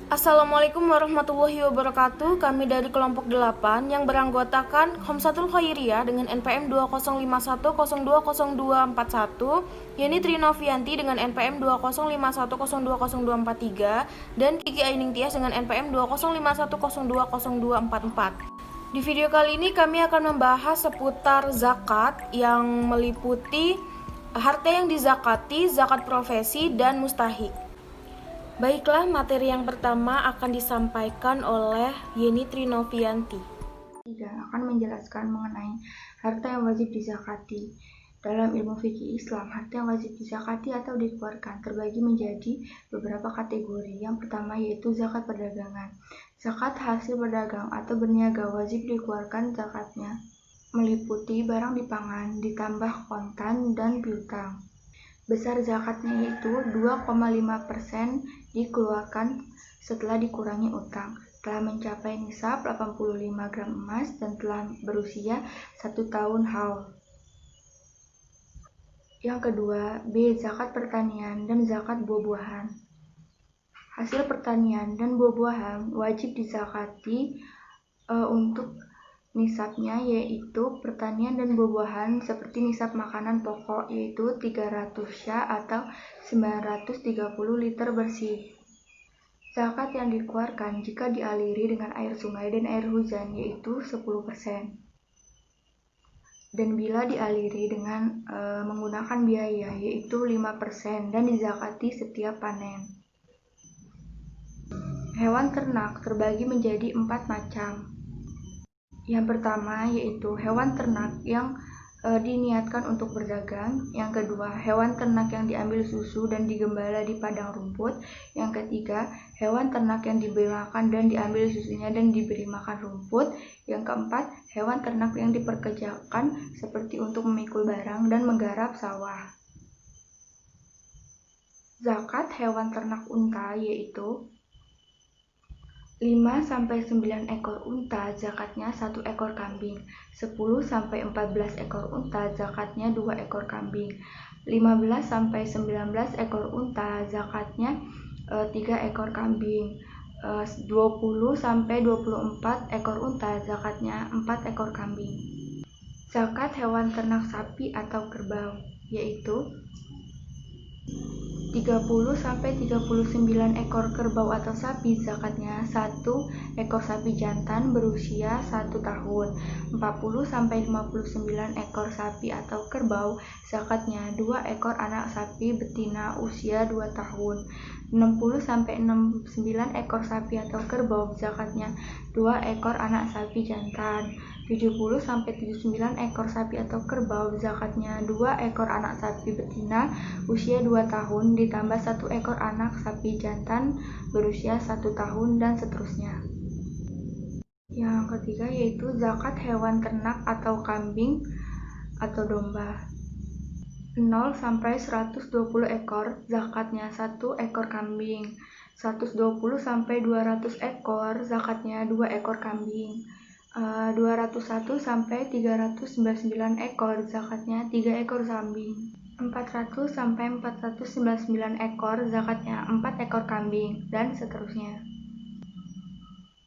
Assalamualaikum warahmatullahi wabarakatuh. Kami dari kelompok 8 yang beranggotakan Khamsatul Khairiyah dengan NPM 2051020241, Yeni Trinovianti dengan NPM 2051020243, dan Kiki Aining Tias dengan NPM 2051020244. Di video kali ini kami akan membahas seputar zakat yang meliputi harta yang dizakati, zakat profesi, dan mustahik. Baiklah, materi yang pertama akan disampaikan oleh Yeni Trinovianti. Akan menjelaskan mengenai harta yang wajib dizakati. Dalam ilmu fikih Islam, harta yang wajib dizakati atau dikeluarkan terbagi menjadi beberapa kategori. Yang pertama yaitu zakat perdagangan. Zakat hasil berdagang atau berniaga wajib dikeluarkan zakatnya, meliputi barang dipangan, ditambah kontan dan piutang. Besar zakatnya yaitu 2,5% dikeluarkan setelah dikurangi utang, telah mencapai nisab 85 gram emas dan telah berusia 1 tahun haul. Yang kedua, B. Zakat pertanian dan zakat buah-buahan. Hasil pertanian dan buah-buahan wajib dizakati untuk nisabnya, yaitu pertanian dan buah-buahan seperti nisab makanan pokok yaitu 300 sya atau 930 liter bersih. Zakat yang dikeluarkan jika dialiri dengan air sungai dan air hujan yaitu 10%. Dan bila dialiri dengan menggunakan biaya yaitu 5% dan dizakati setiap panen. Hewan ternak terbagi menjadi 4 macam. Yang pertama yaitu hewan ternak yang diniatkan untuk berdagang. Yang kedua, hewan ternak yang diambil susu dan digembala di padang rumput. Yang ketiga, hewan ternak yang diberi makan dan diambil susunya dan diberi makan rumput. Yang keempat, hewan ternak yang diperkerjakan seperti untuk memikul barang dan menggarap sawah. Zakat hewan ternak unta yaitu 5-9 ekor unta zakatnya 1 ekor kambing, 10-14 ekor unta zakatnya 2 ekor kambing, 15-19 ekor unta zakatnya 3 ekor kambing, 20-24 ekor unta zakatnya 4 ekor kambing. Zakat hewan ternak sapi atau kerbau yaitu 30-39 ekor kerbau atau sapi zakatnya 1 ekor sapi jantan berusia 1 tahun, 40-59 ekor sapi atau kerbau zakatnya 2 ekor anak sapi betina usia 2 tahun, 60-69 ekor sapi atau kerbau zakatnya 2 ekor anak sapi jantan, 70-79 ekor sapi atau kerbau zakatnya 2 ekor anak sapi betina usia 2 tahun ditambah 1 ekor anak sapi jantan berusia 1 tahun dan seterusnya. Yang ketiga yaitu zakat hewan ternak atau kambing atau domba. 0-120 ekor zakatnya 1 ekor kambing, 120-200 ekor zakatnya 2 ekor kambing, 201-399 ekor zakatnya 3 ekor kambing, 400-499 ekor zakatnya 4 ekor kambing, dan seterusnya.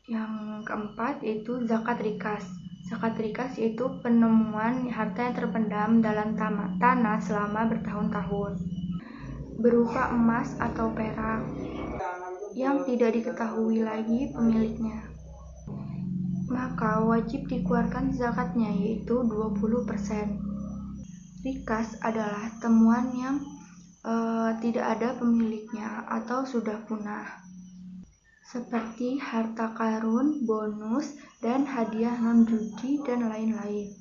Yang keempat yaitu zakat rikas. Zakat rikas yaitu penemuan harta yang terpendam dalam tanah selama bertahun-tahun, berupa emas atau perak yang tidak diketahui lagi pemiliknya, maka wajib dikeluarkan zakatnya yaitu 20%. Rikas adalah temuan yang tidak ada pemiliknya atau sudah punah, seperti harta karun, bonus, dan hadiah non-judi dan lain-lain,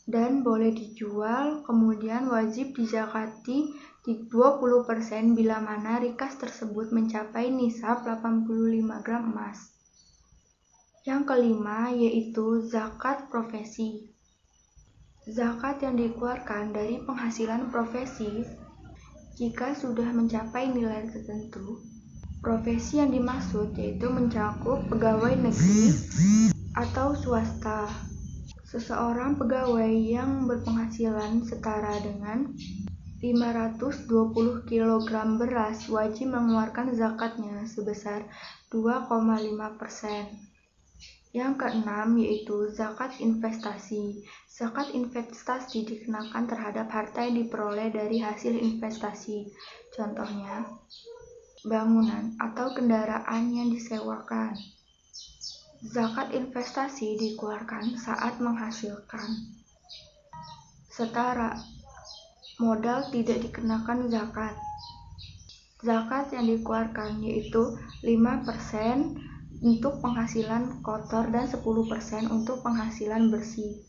dan boleh dijual, kemudian wajib dizakati 20% bila mana rikas tersebut mencapai nisab 85 gram emas. Yang kelima yaitu zakat profesi. Zakat yang dikeluarkan dari penghasilan profesi jika sudah mencapai nilai tertentu. Profesi yang dimaksud yaitu mencakup pegawai negeri atau swasta. Seseorang pegawai yang berpenghasilan setara dengan 520 kg beras, wajib mengeluarkan zakatnya sebesar 2,5%. Yang keenam yaitu zakat investasi. Zakat investasi dikenakan terhadap harta yang diperoleh dari hasil investasi. Contohnya, bangunan atau kendaraan yang disewakan. Zakat investasi dikeluarkan saat menghasilkan. Setara, modal tidak dikenakan zakat. Zakat yang dikeluarkan yaitu 5% untuk penghasilan kotor dan 10% untuk penghasilan bersih.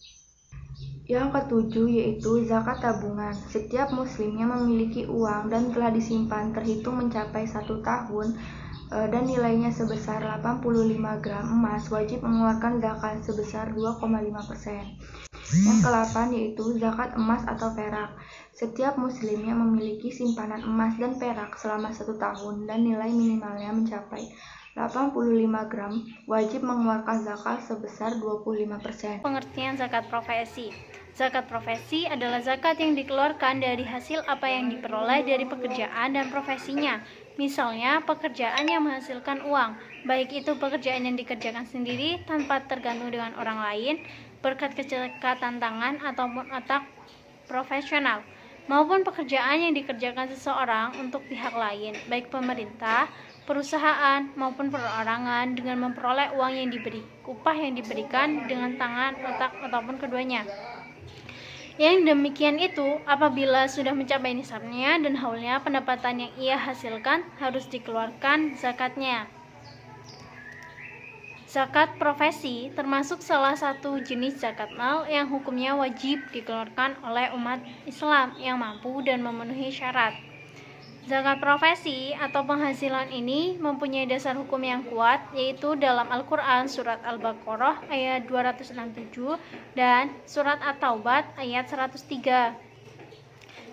Yang ketujuh yaitu zakat tabungan. Setiap muslim yang memiliki uang dan telah disimpan terhitung mencapai 1 tahun dan nilainya sebesar 85 gram emas wajib mengeluarkan zakat sebesar 2,5%. Yang ke-8 yaitu zakat emas atau perak. Setiap muslim yang memiliki simpanan emas dan perak selama 1 tahun dan nilai minimalnya mencapai 85 gram wajib mengeluarkan zakat sebesar 25%. Pengertian zakat profesi. Zakat profesi adalah zakat yang dikeluarkan dari hasil apa yang diperoleh dari pekerjaan dan profesinya. Misalnya, pekerjaan yang menghasilkan uang, baik itu pekerjaan yang dikerjakan sendiri tanpa tergantung dengan orang lain, berkat kecekatan tangan ataupun otak profesional, maupun pekerjaan yang dikerjakan seseorang untuk pihak lain, baik pemerintah, perusahaan, maupun perorangan dengan memperoleh uang yang diberi, upah yang diberikan dengan tangan, otak, ataupun keduanya. Yang demikian itu apabila sudah mencapai nisabnya dan haulnya pendapatan yang ia hasilkan harus dikeluarkan zakatnya. Zakat profesi termasuk salah satu jenis zakat mal yang hukumnya wajib dikeluarkan oleh umat Islam yang mampu dan memenuhi syarat. Zakat profesi atau penghasilan ini mempunyai dasar hukum yang kuat, yaitu dalam Al-Quran surat Al-Baqarah ayat 267 dan surat At-Taubat ayat 103.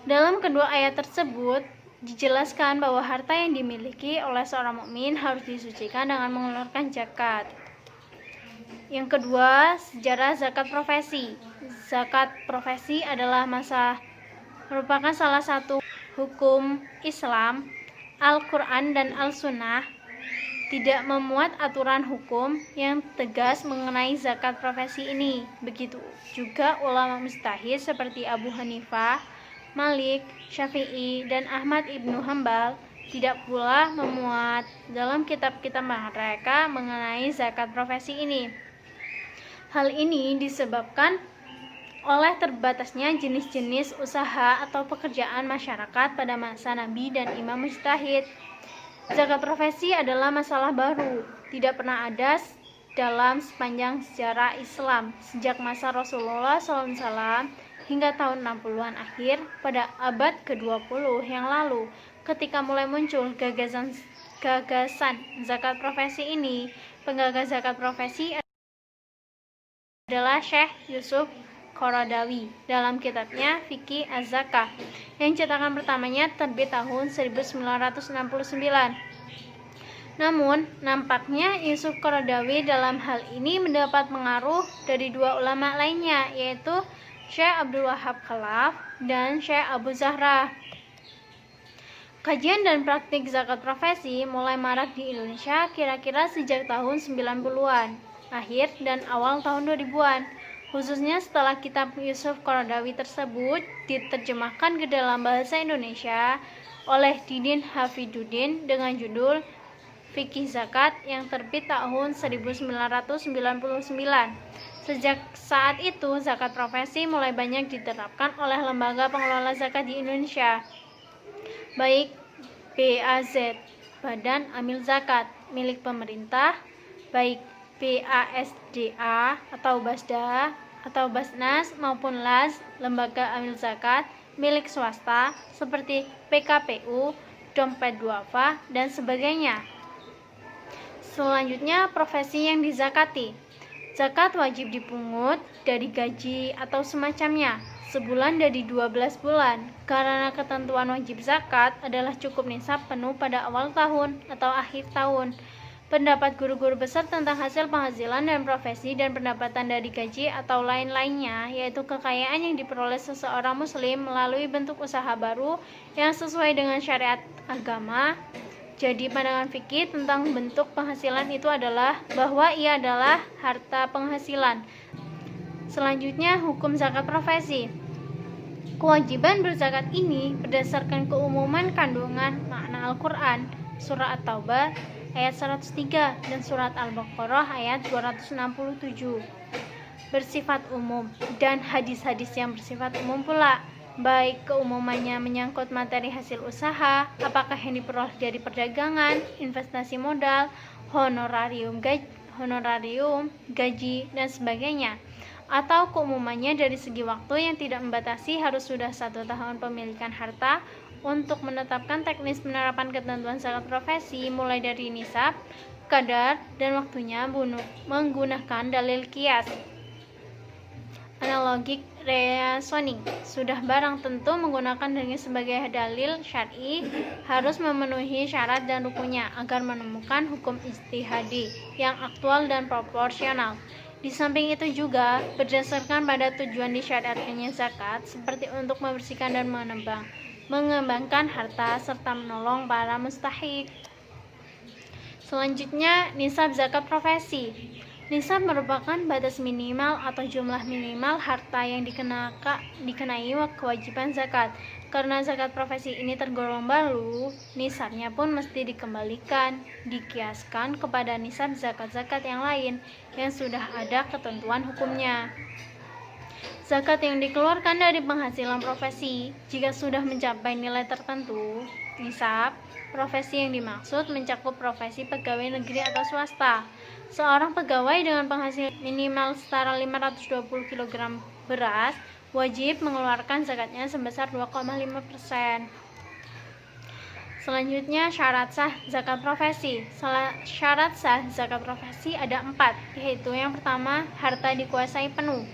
Dalam kedua ayat tersebut dijelaskan bahwa harta yang dimiliki oleh seorang mukmin harus disucikan dengan mengeluarkan zakat. Yang kedua, sejarah zakat profesi. Zakat profesi merupakan salah satu hukum Islam. Al-Quran dan Al-Sunnah tidak memuat aturan hukum yang tegas mengenai zakat profesi ini. Begitu juga ulama mujtahid seperti Abu Hanifah, Malik, Syafi'i, dan Ahmad ibnu Hambal tidak pula memuat dalam kitab-kitab mereka mengenai zakat profesi ini. Hal ini disebabkan oleh terbatasnya jenis-jenis usaha atau pekerjaan masyarakat pada masa Nabi dan Imam Mujtahid. Zakat profesi adalah masalah baru, tidak pernah ada dalam sepanjang sejarah Islam sejak masa Rasulullah SAW hingga tahun 60-an akhir pada abad ke-20 yang lalu. Ketika mulai muncul gagasan zakat profesi ini, penggagas zakat profesi adalah Syekh Yusuf Qaradawi dalam kitabnya Fiqih Az-Zakah yang cetakan pertamanya terbit tahun 1969. Namun, nampaknya Yusuf Qaradawi dalam hal ini mendapat pengaruh dari dua ulama lainnya, yaitu Syekh Abdul Wahab Khalaf dan Syekh Abu Zahra. Kajian dan praktik zakat profesi mulai marak di Indonesia kira-kira sejak tahun 90-an, akhir dan awal tahun 2000-an. Khususnya setelah kitab Yusuf Qaradawi tersebut diterjemahkan ke dalam bahasa Indonesia oleh Didin Hafiduddin dengan judul Fiqih Zakat yang terbit tahun 1999. Sejak saat itu, zakat profesi mulai banyak diterapkan oleh lembaga pengelola zakat di Indonesia, baik BAZ, Badan Amil Zakat, milik pemerintah, baik BASDA atau BASDA atau Basnas maupun LAS, lembaga amil zakat milik swasta seperti PKPU, Dompet Duafa, dan sebagainya. Selanjutnya, profesi yang dizakati. Zakat wajib dipungut dari gaji atau semacamnya sebulan dari 12 bulan karena ketentuan wajib zakat adalah cukup nisab penuh pada awal tahun atau akhir tahun. pendapat guru-guru besar tentang hasil penghasilan dan profesi dan pendapatan dari gaji atau lain-lainnya, yaitu kekayaan yang diperoleh seseorang muslim melalui bentuk usaha baru yang sesuai dengan syariat agama. Jadi pandangan fikih tentang bentuk penghasilan itu adalah bahwa ia adalah harta penghasilan. Selanjutnya, hukum zakat profesi. Kewajiban berzakat ini berdasarkan keumuman kandungan makna Al-Quran, surah At-Taubah ayat 103 dan surat Al-Baqarah ayat 267. Bersifat umum dan hadis-hadis yang bersifat umum pula, baik keumumannya menyangkut materi hasil usaha, apakah yang diperoleh dari perdagangan, investasi modal, honorarium, gaji, dan sebagainya, atau keumumannya dari segi waktu yang tidak membatasi harus sudah 1 tahun pemilikan harta untuk menetapkan teknis penerapan ketentuan zakat profesi mulai dari nisab, kadar, dan waktunya menggunakan dalil qiyas. Analogik reasoning, sudah barang tentu menggunakan dengan sebagai dalil syar'i harus memenuhi syarat dan rukunnya agar menemukan hukum ijtihadi yang aktual dan proporsional. Di samping itu juga berdasarkan pada tujuan disyariatkannya zakat seperti untuk membersihkan dan mengembangkan harta serta menolong para mustahik. Selanjutnya, nisab zakat profesi. Nisab merupakan batas minimal atau jumlah minimal harta yang dikenai kewajiban zakat. Karena zakat profesi ini tergolong baru, nisabnya pun mesti dikembalikan, dikiaskan kepada nisab zakat-zakat yang lain yang sudah ada ketentuan hukumnya. Zakat yang dikeluarkan dari penghasilan profesi jika sudah mencapai nilai tertentu, nisab profesi yang dimaksud mencakup profesi pegawai negeri atau swasta. Seorang pegawai dengan penghasilan minimal setara 520 kg beras wajib mengeluarkan zakatnya sebesar 2,5%. Selanjutnya, syarat sah zakat profesi. Syarat sah zakat profesi ada 4, yaitu yang pertama, harta dikuasai penuh.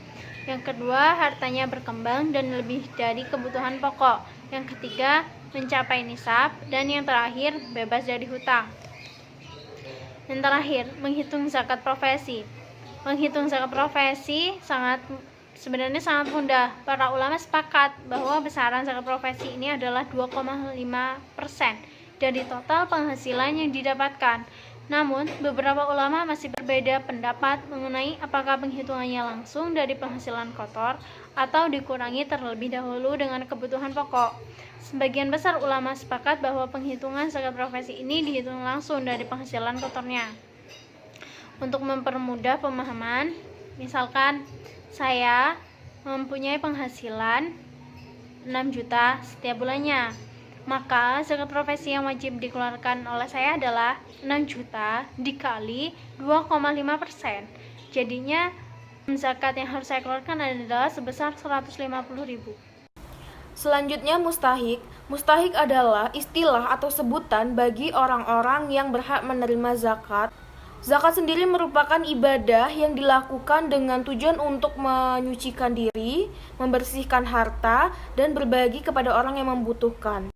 Yang kedua, hartanya berkembang dan lebih dari kebutuhan pokok. Yang ketiga, mencapai nisab. Dan yang terakhir, bebas dari hutang. Yang terakhir, menghitung zakat profesi. Menghitung zakat profesi sebenarnya sangat mudah. Para ulama sepakat bahwa besaran zakat profesi ini adalah 2,5% dari total penghasilan yang didapatkan. Namun, beberapa ulama masih berbeda pendapat mengenai apakah penghitungannya langsung dari penghasilan kotor atau dikurangi terlebih dahulu dengan kebutuhan pokok. Sebagian besar ulama sepakat bahwa penghitungan zakat profesi ini dihitung langsung dari penghasilan kotornya. Untuk mempermudah pemahaman, misalkan saya mempunyai penghasilan 6 juta setiap bulannya, maka zakat profesi yang wajib dikeluarkan oleh saya adalah 6 juta dikali 2,5%. Jadinya zakat yang harus saya keluarkan adalah sebesar 150.000. Selanjutnya, mustahik. Mustahik adalah istilah atau sebutan bagi orang-orang yang berhak menerima zakat. Zakat sendiri merupakan ibadah yang dilakukan dengan tujuan untuk menyucikan diri, membersihkan harta, dan berbagi kepada orang yang membutuhkan.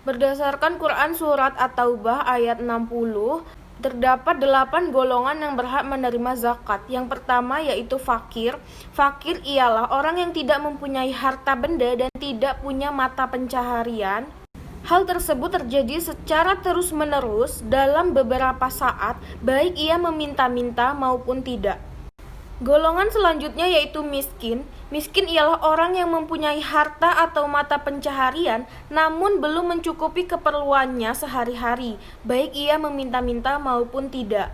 Berdasarkan Quran Surat At-Taubah ayat 60, terdapat 8 golongan yang berhak menerima zakat. Yang pertama yaitu fakir. Fakir ialah orang yang tidak mempunyai harta benda dan tidak punya mata pencaharian. Hal tersebut terjadi secara terus-menerus dalam beberapa saat, baik ia meminta-minta maupun tidak. Golongan selanjutnya yaitu miskin. Miskin ialah orang yang mempunyai harta atau mata pencaharian namun belum mencukupi keperluannya sehari-hari, baik ia meminta-minta maupun tidak.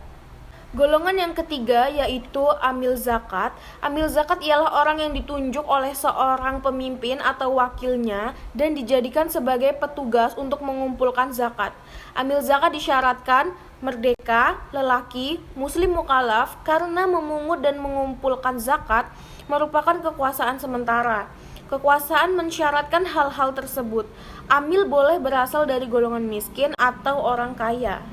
Golongan yang ketiga yaitu amil zakat. Amil zakat ialah orang yang ditunjuk oleh seorang pemimpin atau wakilnya dan dijadikan sebagai petugas untuk mengumpulkan zakat. Amil zakat disyaratkan merdeka, lelaki, muslim mukallaf karena memungut dan mengumpulkan zakat merupakan kekuasaan sementara. Kekuasaan mensyaratkan hal-hal tersebut. Amil boleh berasal dari golongan miskin atau orang kaya.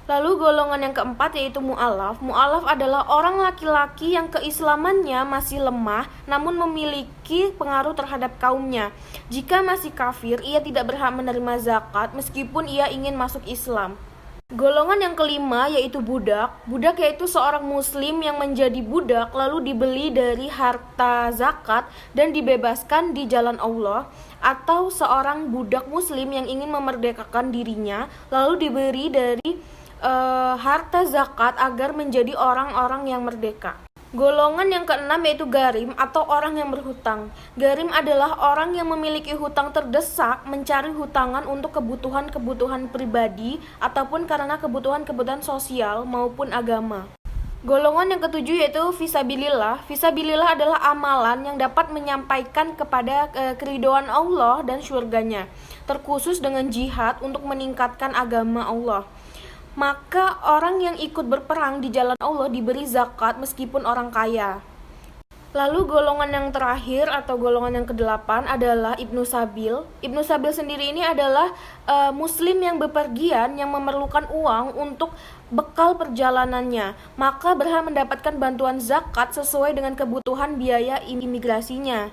Lalu golongan yang keempat yaitu mu'alaf. Mu'alaf adalah orang laki-laki yang keislamannya masih lemah namun memiliki pengaruh terhadap kaumnya. Jika masih kafir, ia tidak berhak menerima zakat meskipun ia ingin masuk Islam. Golongan yang kelima yaitu budak. Budak yaitu seorang muslim yang menjadi budak lalu dibeli dari harta zakat dan dibebaskan di jalan Allah, atau seorang budak muslim yang ingin memerdekakan dirinya lalu diberi dari harta zakat agar menjadi orang-orang yang merdeka. Golongan yang keenam yaitu garim atau orang yang berhutang. Garim adalah orang yang memiliki hutang terdesak, mencari hutangan untuk kebutuhan-kebutuhan pribadi ataupun karena kebutuhan-kebutuhan sosial maupun agama. Golongan yang ketujuh yaitu fisabilillah. Fisabilillah adalah amalan yang dapat menyampaikan kepada keridhaan Allah dan syurganya, terkhusus dengan jihad untuk meningkatkan agama Allah. Maka orang yang ikut berperang di jalan Allah diberi zakat meskipun orang kaya. Lalu golongan yang terakhir atau golongan yang kedelapan adalah Ibnu Sabil. Ibnu Sabil sendiri ini adalah muslim yang bepergian yang memerlukan uang untuk bekal perjalanannya, maka berhak mendapatkan bantuan zakat sesuai dengan kebutuhan biaya imigrasinya.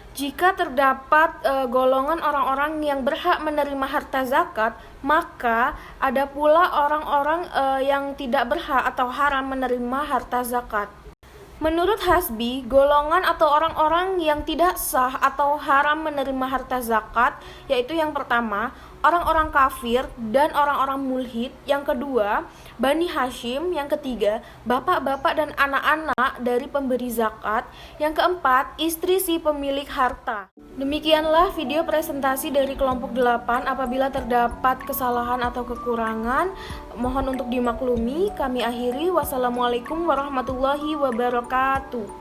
Jika terdapat golongan orang-orang yang berhak menerima harta zakat, maka ada pula orang-orang yang tidak berhak atau haram menerima harta zakat. Menurut Hasbi, golongan atau orang-orang yang tidak sah atau haram menerima harta zakat yaitu yang pertama, orang-orang kafir dan orang-orang mulhid. Yang kedua, Bani Hashim. Yang ketiga, bapak-bapak dan anak-anak dari pemberi zakat. Yang keempat, istri si pemilik harta. Demikianlah video presentasi dari kelompok 8. Apabila terdapat kesalahan atau kekurangan, mohon untuk dimaklumi. Kami akhiri. Wassalamualaikum warahmatullahi wabarakatuh.